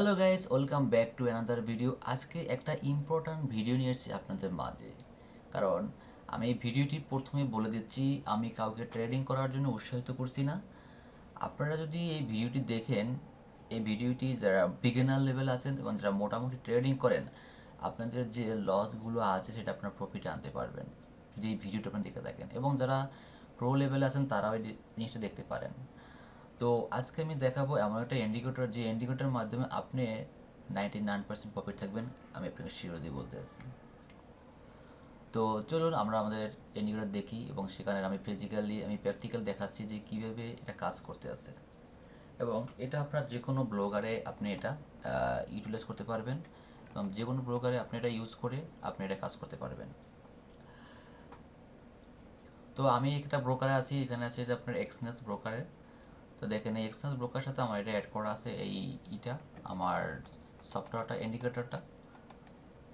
Hello guys, welcome back to another video. আজকে একটা important video নিয়ে এসেছি আপনাদের মাঝে। কারণ আমি এই ভিডিওটি প্রথমে বলে দিচ্ছি, আমি কাউকে ট্রেডিং করার জন্য উৎসাহিত করছি না। আপনারা যদি এই ভিডিওটি দেখেন, এই ভিডিওটি যারা বিগিনার লেভেল আছেন এবং যারা মোটামুটি ট্রেডিং করেন, আপনাদের যে লসগুলো আছে সেটা আপনারা প্রফিটে আনতে পারবেন যদি এই ভিডিওটা আপনারা দেখে থাকেন। এবং যারা প্রো লেভেলে আছেন তারাও এই জিনিসটা দেখতে পারেন। তো আজকে আমি দেখাবো এমন একটা ইন্ডিকেটর, যে ইন্ডিকেটরের মাধ্যমে আপনি 99% প্রফিট থাকবেন, আমি আপনাকে শিওর দিয়ে বলতে আছি। তো চলুন আমরা আমাদের ইন্ডিকেটর দেখি এবং সেখানে আমি প্র্যাকটিক্যাল দেখাচ্ছি যে কীভাবে এটা কাজ করতে আছে। এবং এটা আপনার যে কোনো ব্লগারে আপনি এটা ইউটিলাইজ করতে পারবেন এবং যে কোনো ব্লগারে আপনি এটা ইউজ করে আপনি এটা কাজ করতে পারবেন। তো আমি একটা ব্রোকারে আছি, এখানে আছে যে আপনার এক্সনেস ব্রোকারে। তো দেখেন এই এক্সচেঞ্জ ব্রোকার সাথে আমার এটা অ্যাড করা আছে, এইটা আমার সফটওয়্যারটা ইন্ডিকেটরটা।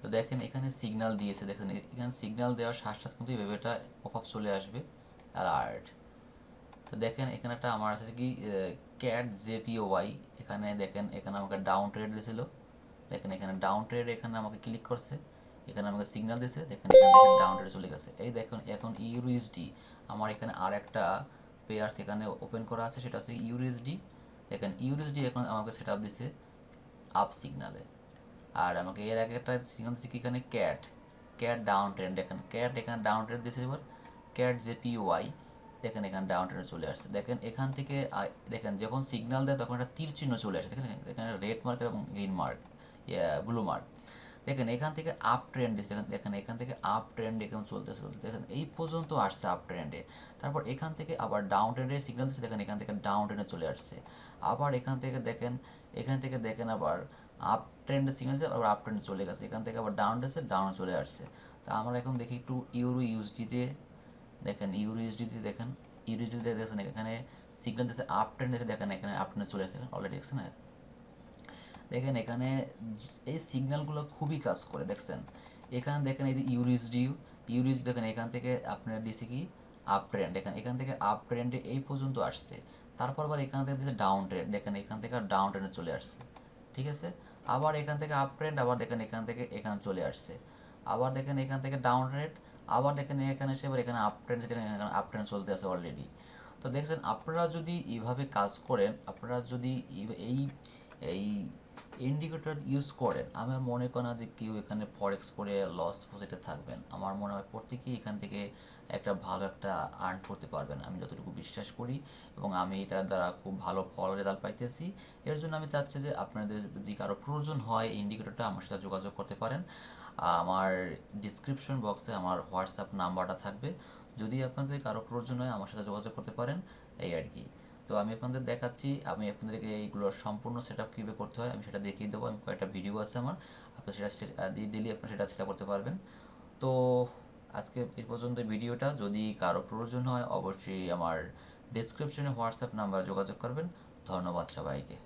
তো দেখেন এখানে সিগন্যাল দিয়েছে, দেখেন এখানে সিগন্যাল দেওয়ার সাথে সাথে কিন্তু এইভাবে এটা পপ আপ চলে আসবে, অ্যালার্ট। তো দেখেন এখানে একটা আমার আছে কি ক্যাট জেপিওয়াই, এখানে দেখেন এখানে আমাকে ডাউন ট্রেড দিয়েছিল। দেখেন এখানে ডাউন ট্রেড, এখানে আমাকে ক্লিক করছে, এখানে আমাকে সিগন্যাল দিয়েছে, দেখেন এখান থেকে ডাউন ট্রেড চলে গেছে। এই দেখুন এখন ইউরুএসডি আমার এখানে আর একটা পেয়ার সেখানে ওপেন করা আছে, সেটা হচ্ছে ইউরুএসডি। দেখেন ইউরুএসডি এখন আমাকে সেট আপ দিছে আপ সিগনালে। আর আমাকে এর আগে একটা সিগন্যাল দিচ্ছে কি এখানে ক্যাট ক্যাট ডাউন ট্রেন্ড, দেখেন ক্যাট এখানে ডাউন ট্রেন্ড দিয়েছে। এবার ক্যাট জেপিওয়াই, দেখেন এখানে ডাউন ট্রেন্ড চলে আসছে। দেখেন এখান থেকে দেখেন যখন সিগন্যাল দেয় তখন একটা তীর চিহ্ন চলে আসে, দেখেন এখানে রেড মার্ক এবং গ্রিন মার্ক, ব্লু মার্ক। দেখেন এখান থেকে আপ ট্রেন্ড দিচ্ছে, দেখেন দেখেন এখান থেকে আপ ট্রেন্ড এরকম চলতেছে দেখেন এই পর্যন্ত আসছে আপ ট্রেন্ডে। তারপর এখান থেকে আবার ডাউন ট্রেন্ডের সিগন্যাল দিচ্ছে, দেখেন এখান থেকে ডাউন ট্রেন্ডে চলে আসছে। আবার এখান থেকে দেখেন আবার আপ ট্রেন্ডের সিগন্যাল দিচ্ছে, আবার আপ ট্রেন্ডে চলে গেছে। এখান থেকে আবার ডাউন দিচ্ছে, ডাউনে চলে আসছে। তা আমরা এখন দেখি একটু ইউরো ইউএসডিতে। দেখেন ইউরো ইউএসডিতে, দেখেন ইউরো ইউএসডিতে দেখেন এখানে সিগন্যাল দিচ্ছে আপ ট্রেন্ড, দেখেন এখানে আপ ট্রেন্ডে চলে আসছে অলরেডি, দেখছেন না? দেখেন এখানে এই সিগন্যালগুলো খুবই কাজ করে, দেখছেন এখানে দেখেন এই যে ইউরিস দেখেন এখান থেকে আপনার দিছে কি আপ ট্রেন্ড, দেখেন এখান থেকে আপ ট্রেন্ডে এই পর্যন্ত আসছে। তারপর আবার এখান থেকে দিচ্ছে ডাউন ট্রেন্ড, দেখেন এখান থেকে ডাউন ট্রেন্ডে চলে আসছে, ঠিক আছে। আবার এখান থেকে আপ ট্রেন্ড, আবার দেখেন এখান থেকে এখানে চলে আসছে। আবার দেখেন এখান থেকে ডাউন ট্রেন্ড, আবার দেখেন এখানে এসে এবার এখানে আপ ট্রেন্ড, দেখেন এখানে আপ ট্রেন্ড চলতে আছে অলরেডি। তো দেখছেন আপনারা যদি এইভাবে কাজ করেন, আপনারা যদি এই এই ইন্ডিকেটর ইউজ করেন, আমার মনে করেন না যে কেউ এখানে ফরেক্স করে লস পজিটে থাকবেন। আমার মনে হয় প্রত্যেকেই এখান থেকে একটা ভালো একটা আর্ন করতে পারবেন, আমি যতটুকু বিশ্বাস করি এবং আমি এটার দ্বারা খুব ভালো ফল রেজাল্ট পাইতেছি। এর জন্য আমি চাচ্ছি যে আপনাদের যদি কারো প্রয়োজন হয় ইন্ডিকেটরটা আমার সাথে যোগাযোগ করতে পারেন। আমার ডিসক্রিপশন বক্সে আমার হোয়াটসঅ্যাপ নাম্বারটা থাকবে, যদি আপনাদের কারো প্রয়োজন হয় আমার সাথে যোগাযোগ করতে পারেন, এই আর কি। তো আমি আপনাদের দেখাচ্ছি, আমি আপনাদেরকে এইগুলোর সম্পূর্ণ সেট আপ কীভাবে করতে হয় আমি সেটা দেখিয়ে দেবো। আমি কয়েকটা ভিডিও আছে আমার, আপনি সেটা দিয়ে দিলে আপনি সেটা সেটা করতে পারবেন। তো আজকে এই পর্যন্ত ভিডিওটা, যদি কারো প্রয়োজন হয় অবশ্যই আমার ডিসক্রিপশনে হোয়াটসঅ্যাপ নাম্বার যোগাযোগ করবেন। ধন্যবাদ সবাইকে।